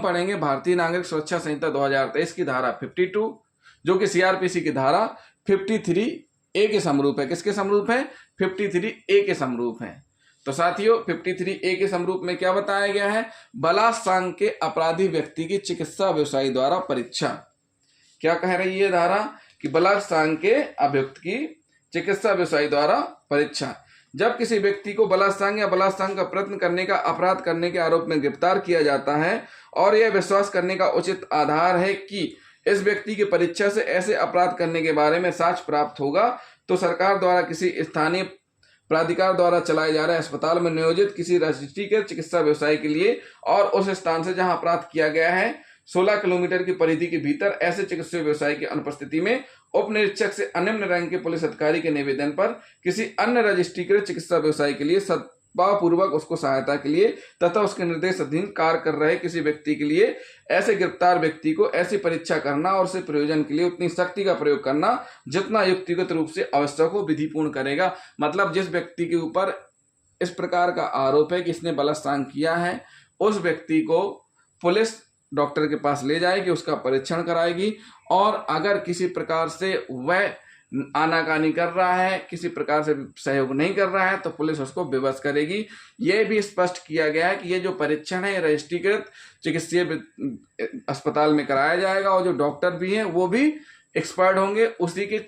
पढ़ेंगे भारतीय नागरिक सुरक्षा संहिता 2023 की धारा 52, जो कि सीआरपीसी की धारा 53A के समरूप है। किसके समरूप है? 53A के समरूप है। तो साथियों 53A के समरूप में क्या बताया गया है? बलात्संग के अपराधी व्यक्ति की चिकित्सा व्यवसायी द्वारा परीक्षा। क्या कह रही है धारा? कि बलात्संग के अभियुक्त की चिकित्सा व्यवसायी द्वारा परीक्षा। जब किसी व्यक्ति को बलात्संग या बलात्संग का प्रयत्न करने का अपराध करने के आरोप में गिरफ्तार किया जाता है और यह विश्वास करने का उचित आधार है कि इस व्यक्ति की परीक्षा से ऐसे अपराध करने के बारे में साक्ष्य प्राप्त होगा, तो सरकार द्वारा किसी स्थानीय प्राधिकार द्वारा चलाए जा रहे अस्पताल में नियोजित किसी रजिस्ट्रीकृत चिकित्सा व्यवसायी के लिए और उस स्थान से जहां अपराध किया गया है 16 किलोमीटर की परिधि के भीतर ऐसे चिकित्सा व्यवसायी की अनुपस्थिति में उप निरीक्षक से अनिम्न रैंक के पुलिस अधिकारी के निवेदन पर किसी अन्य रजिस्ट्रीकृत चिकित्सा व्यवसायी के लिए सद्भावपूर्वक उसको सहायता के लिए तथा उसके निर्देश अधीन कार्य कर रहे किसी व्यक्ति के लिए ऐसे गिरफ्तार व्यक्ति को ऐसी परीक्षा करना और उसे प्रयोजन के लिए उतनी सख्ती का प्रयोग करना जितना युक्तिगत रूप से आवश्यक हो विधिपूर्ण करेगा। मतलब जिस व्यक्ति के ऊपर इस प्रकार का आरोप है कि इसने बलात्संग किया है, उस व्यक्ति को पुलिस डॉक्टर के पास ले जाएगी, उसका परीक्षण कराएगी और अगर किसी प्रकार से वह आनाकानी कर रहा है, किसी प्रकार से सहयोग नहीं कर रहा है, तो पुलिस उसको विवश करेगी। यह भी स्पष्ट किया गया है कि ये जो परीक्षण है रजिस्ट्रीकृत चिकित्सीय अस्पताल में कराया जाएगा और जो डॉक्टर भी हैं वो भी एक्सपर्ट होंगे, उसी के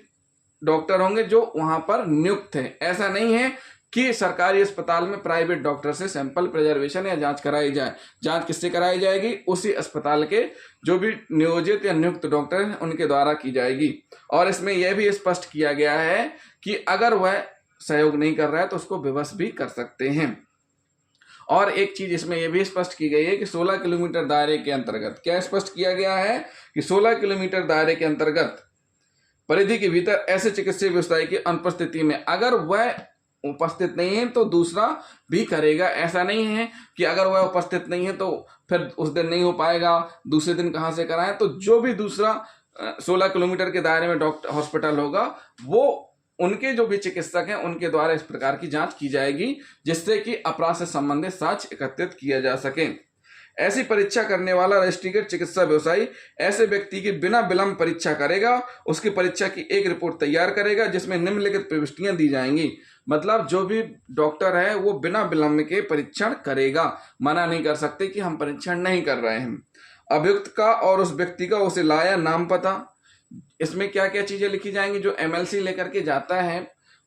डॉक्टर होंगे जो वहां पर नियुक्त है। ऐसा नहीं है कि सरकारी अस्पताल में प्राइवेट डॉक्टर से सैंपल प्रिजर्वेशन या जांच कराई जाए। जांच किससे कराई जाएगी? उसी अस्पताल के जो भी नियोजित या नियुक्त डॉक्टर हैं उनके द्वारा की जाएगी। और इसमें यह भी स्पष्ट किया गया है कि अगर वह सहयोग नहीं कर रहा है तो उसको विवश भी कर सकते हैं। और एक चीज इसमें यह भी स्पष्ट की गई है कि 16 किलोमीटर दायरे के अंतर्गत, क्या स्पष्ट किया गया है कि 16 किलोमीटर दायरे के अंतर्गत परिधि के भीतर ऐसे चिकित्सीय व्यवसायी की अनुपस्थिति में अगर वह उपस्थित नहीं है तो दूसरा भी करेगा। ऐसा नहीं है कि अगर वह उपस्थित नहीं है तो फिर उस दिन नहीं हो पाएगा, दूसरे दिन कहां से कराएं। तो जो भी दूसरा 16 किलोमीटर के दायरे में डॉक्टर हॉस्पिटल होगा वो उनके जो भी चिकित्सक हैं उनके द्वारा इस प्रकार की जांच की जाएगी जिससे कि अपराध से संबंधित साक्ष्य एकत्रित किया जा सके। ऐसी परीक्षा करने वाला रजिस्ट्रीकृत चिकित्सा व्यवसायी ऐसे व्यक्ति की बिना विलंब परीक्षा करेगा, उसकी परीक्षा की एक रिपोर्ट तैयार करेगा जिसमें निम्नलिखित प्रविष्टियां दी जाएंगी। मतलब जो भी डॉक्टर है वो बिना विलंब के परीक्षण करेगा, मना नहीं कर सकते कि हम परीक्षण नहीं कर रहे हैं। अभियुक्त का और उस व्यक्ति का उसे लाया नाम पता, इसमें क्या क्या चीजें लिखी जाएंगी। जो एमएलसी लेकर के जाता है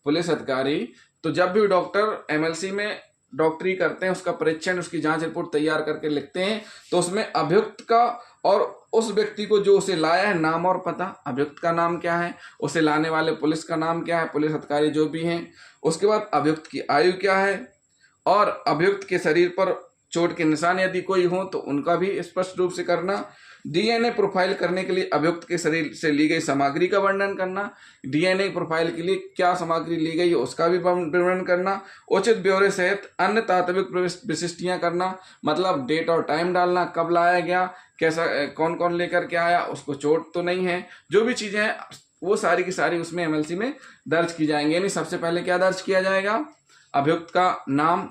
पुलिस अधिकारी, तो जब भी डॉक्टर एमएलसी में डॉक्टरी करते हैं उसका परीक्षण उसकी जांच रिपोर्ट तैयार करके लिखते हैं, तो उसमें अभियुक्त का और उस व्यक्ति को जो उसे लाया है नाम और पता, अभियुक्त का नाम क्या है, उसे लाने वाले पुलिस का नाम क्या है, पुलिस अधिकारी जो भी हैं, उसके बाद अभियुक्त की आयु क्या है और अभियुक्त के शरीर पर चोट के निशान यदि कोई हो तो उनका भी स्पष्ट रूप से करना। डीएनए प्रोफाइल करने के लिए अभियुक्त के शरीर से ली गई सामग्री का वर्णन करना, डीएनए प्रोफाइल के लिए क्या सामग्री ली गई उसका भी वर्णन करना, उचित ब्यौरे सहित अन्य तात्विक विशिष्टियां करना, मतलब डेट और टाइम डालना, कब लाया गया, कैसा कौन कौन लेकर के आया, उसको चोट तो नहीं है, जो भी चीजें हैं वो सारी की सारी उसमें एमएलसी में दर्ज की जाएंगी। यानी सबसे पहले क्या दर्ज किया जाएगा? अभियुक्त का नाम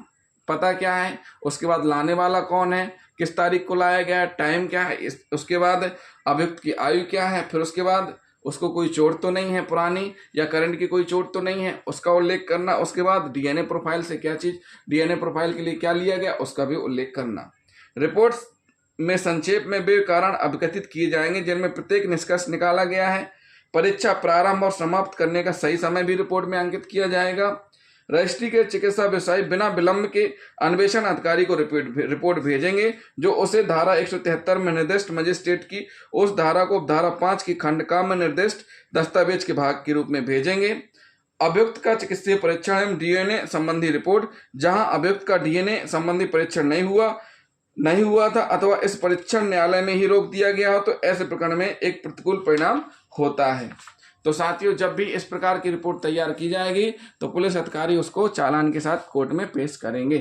पता क्या है, उसके बाद लाने वाला कौन है, किस तारीख को लाया गया है, टाइम क्या है, उसके बाद अभियुक्त की आयु क्या है, फिर उसके बाद उसको कोई चोट तो नहीं है पुरानी या करंट की कोई चोट तो नहीं है उसका उल्लेख करना। उसके बाद डीएनए प्रोफाइल से क्या चीज, डीएनए प्रोफाइल के लिए क्या लिया गया उसका भी उल्लेख करना। रिपोर्ट्स में संक्षेप में वे कारण अवगतित किए जाएंगे जिनमें प्रत्येक निष्कर्ष निकाला गया है। परीक्षा प्रारंभ और समाप्त करने का सही समय भी रिपोर्ट में अंकित किया जाएगा। रजिस्ट्री के चिकित्सा व्यवसायी बिना विलंब के अन्वेषण अधिकारी को रिपोर्ट भेजेंगे जो उसे धारा 173 में निर्दिष्ट मजिस्ट्रेट की उस धारा को धारा 5 की खंड का में निर्दिष्ट दस्तावेज के भाग के रूप में भेजेंगे। अभियुक्त का चिकित्सीय परीक्षण एवं डीएनए संबंधी रिपोर्ट, जहां अभियुक्त का डीएनए संबंधी परीक्षण नहीं हुआ था अथवा इस परीक्षण न्यायालय में ही रोक दिया गया हो तो ऐसे प्रकरण में एक प्रतिकूल परिणाम होता है। तो साथियों जब भी इस प्रकार की रिपोर्ट तैयार की जाएगी तो पुलिस अधिकारी उसको चालान के साथ कोर्ट में पेश करेंगे।